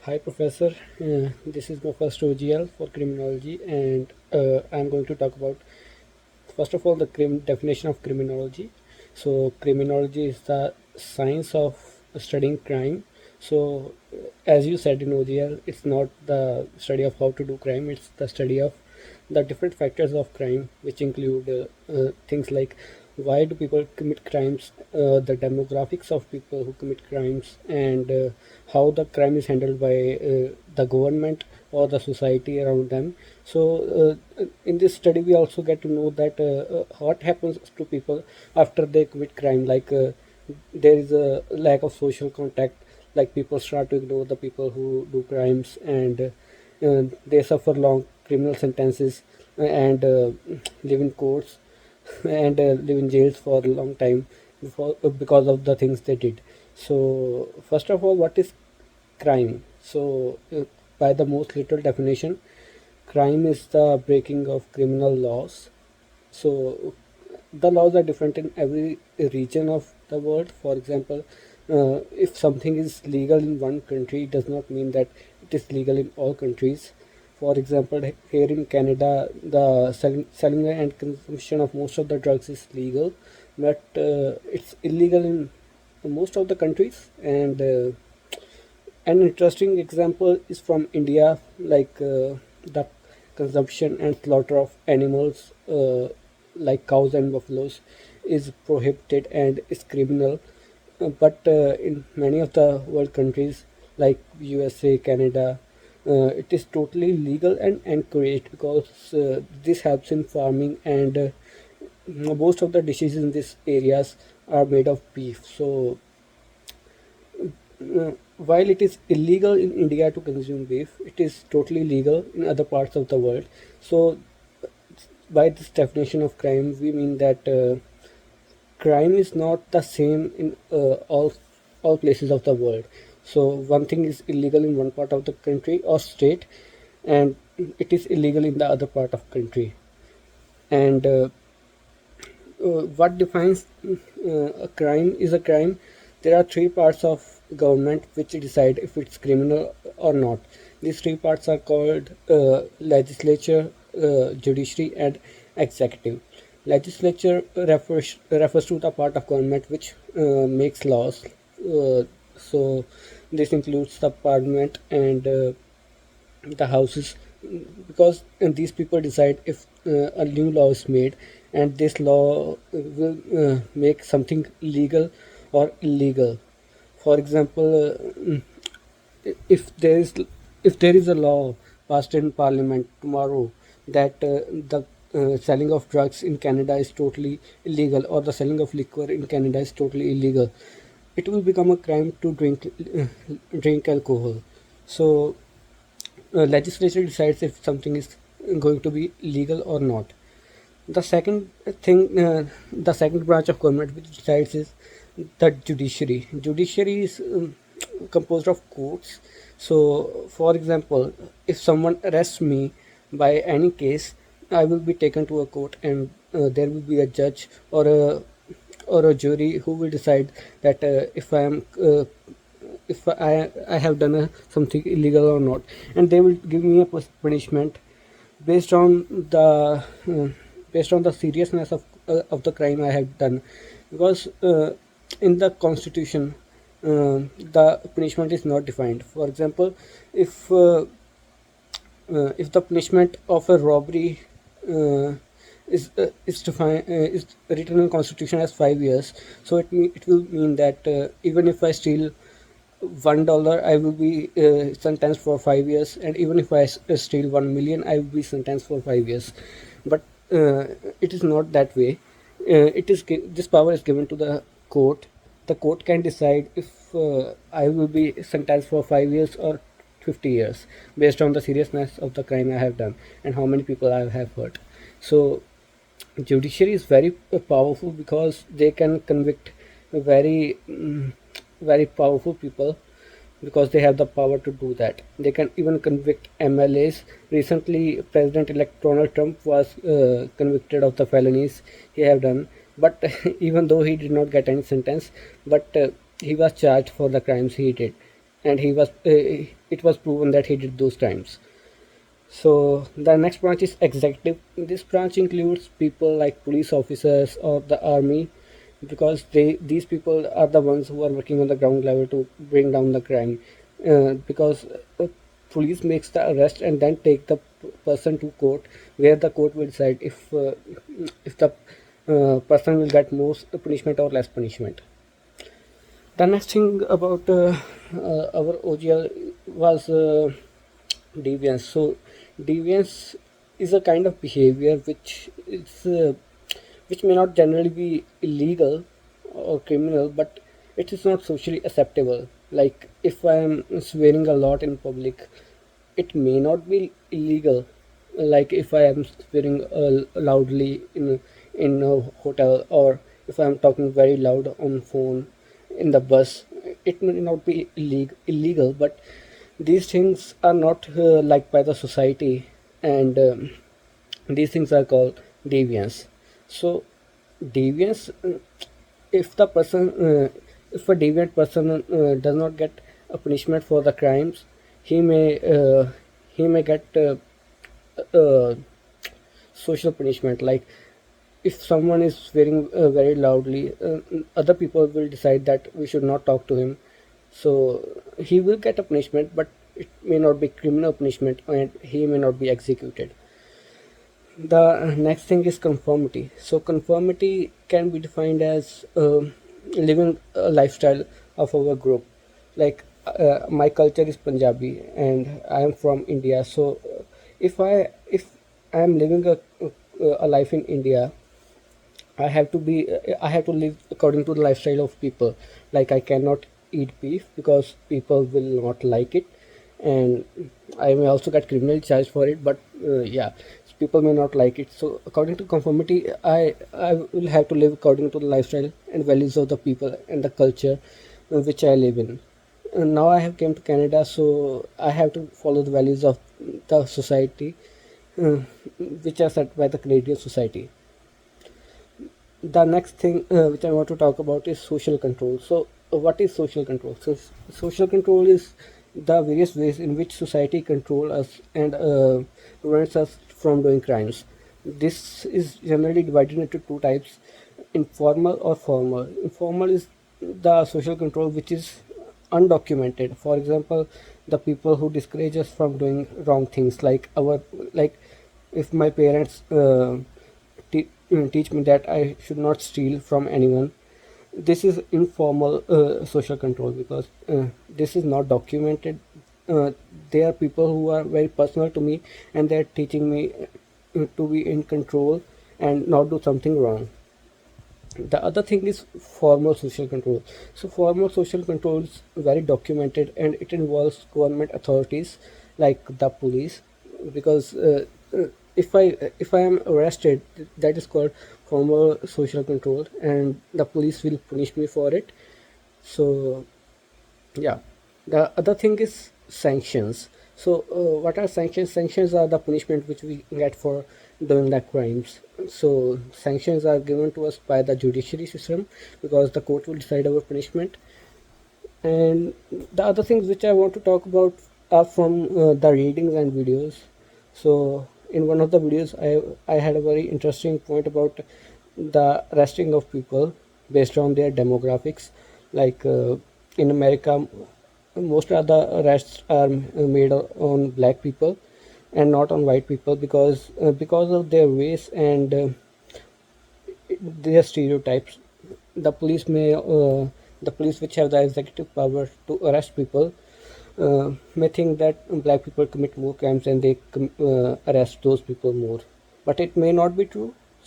Hi, Professor. This is my first OGL for criminology, and I'm going to talk about, first of all, the definition of criminology. So, criminology is the science of studying crime. So, as you said in OGL, it's not the study of how to do crime, it's the study of the different factors of crime, which include things like why do people commit crimes, the demographics of people who commit crimes, and how the crime is handled by the government or the society around them. So, in this study, we also get to know that what happens to people after they commit crime. There is a lack of social contact. Like people start to ignore the people who do crimes, and they suffer long criminal sentences and live in courts and live in jails for a long time because of the things they did. So, first of all, what is crime? So, by the most literal definition, crime is the breaking of criminal laws. So, the laws are different in every region of the world. For example, if something is legal in one country, it does not mean that it is legal in all countries. For example, here in Canada, the selling and consumption of most of the drugs is legal, but it's illegal in most of the countries. And an interesting example is from India, the consumption and slaughter of animals like cows and buffaloes is prohibited and is criminal. But in many of the world countries like USA, Canada, it is totally legal and encouraged because this helps in farming, and most of the dishes in these areas are made of beef. So while it is illegal in India to consume beef, it is totally legal in other parts of the world. So, by this definition of crime, we mean that crime is not the same in all places of the world. So, one thing is illegal in one part of the country or state, and it is illegal in the other part of country. And what defines a crime is a crime. There are three parts of government which decide if it's criminal or not. These three parts are called legislature, judiciary, and executive. Legislature refers to the part of government which makes laws. So this includes the parliament and the houses, because these people decide if a new law is made, and this law will make something legal or illegal. For example, if there is if there is a law passed in parliament tomorrow that the selling of drugs in Canada is totally illegal, or the selling of liquor in Canada is totally illegal, it will become a crime to drink alcohol. So legislature decides if something is going to be legal or not. The second thing, the second branch of government which decides is the judiciary. Judiciary is composed of courts. So, for example, if someone arrests me by any case, I will be taken to a court, and there will be a judge or a jury who will decide that if I have done something illegal or not, and they will give me a punishment based on the uh, based on the seriousness of the crime I have done, because in the constitution the punishment is not defined. For example, if uh, if the punishment of a robbery uh, is written in constitution as 5 years, so it will mean that even if I steal $1, I will be sentenced for 5 years, and even if I steal 1 million, I will be sentenced for 5 years. But it is not that way. This power is given to the court. The court can decide if I will be sentenced for 5 years or 50 years based on the seriousness of the crime I have done and how many people I have hurt. So judiciary is very powerful because they can convict very powerful people, because they have the power to do that. They can even convict MLAs. Recently, President-elect Donald Trump was convicted of the felonies he have done, but even though he did not get any sentence, but he was charged for the crimes he did. and it was proven that he did those crimes. So the next branch is executive. This branch includes people like police officers or the army, because these people are the ones who are working on the ground level to bring down the crime. Because police makes the arrest and then take the person to court, where the court will decide if the person will get more punishment or less punishment. The next thing about our OGL was deviance. So deviance is a kind of behavior which may not generally be illegal or criminal, but it is not socially acceptable. Like if I am swearing a lot in public, it may not be illegal. Like if I am swearing loudly in a hotel, or if I am talking very loud on phone in the bus, it may not be illegal, but these things are not liked by the society, and these things are called deviance. So deviance, if the person if a deviant person does not get a punishment for the crimes, he may get uh, social punishment. Like if someone is swearing very loudly, other people will decide that we should not talk to him, so he will get a punishment, but it may not be criminal punishment and he may not be executed. The next thing is conformity. So conformity can be defined as living a lifestyle of our group. Like my culture is Punjabi and I am from India. So if I am living a life in India, I have to live according to the lifestyle of people. Like I cannot eat beef because people will not like it, and I may also get criminal charge for it. But yeah, people may not like it. So according to conformity, I will have to live according to the lifestyle and values of the people and the culture which I live in. And now I have came to Canada, so I have to follow the values of the society, uh, which are set by the Canadian society. The next thing which I want to talk about is social control. So, what is social control? So, social control is the various ways in which society control us and prevents us from doing crimes. This is generally divided into two types: informal or formal. Informal is the social control which is undocumented. For example, the people who discourage us from doing wrong things, like if my parents teach me that I should not steal from anyone. This is informal social control, because this is not documented. There are people who are very personal to me, and they are teaching me to be in control and not do something wrong. The other thing is formal social control. So formal social control is very documented, and it involves government authorities like the police, because if I am arrested, that is called formal social control, and the police will punish me for it. So yeah, the other thing is sanctions. So what are sanctions? Sanctions are the punishment which we get for doing the crimes. So sanctions are given to us by the judiciary system, because the court will decide our punishment. And the other things which I want to talk about are from the readings and videos. So in one of the videos, I had a very interesting point about the arresting of people based on their demographics. Like in America, most of the arrests are made on black people and not on white people, because of their race and their stereotypes. The police may the police which have the executive power to arrest people may think that black people commit more crimes, and they arrest those people more, but it may not be true.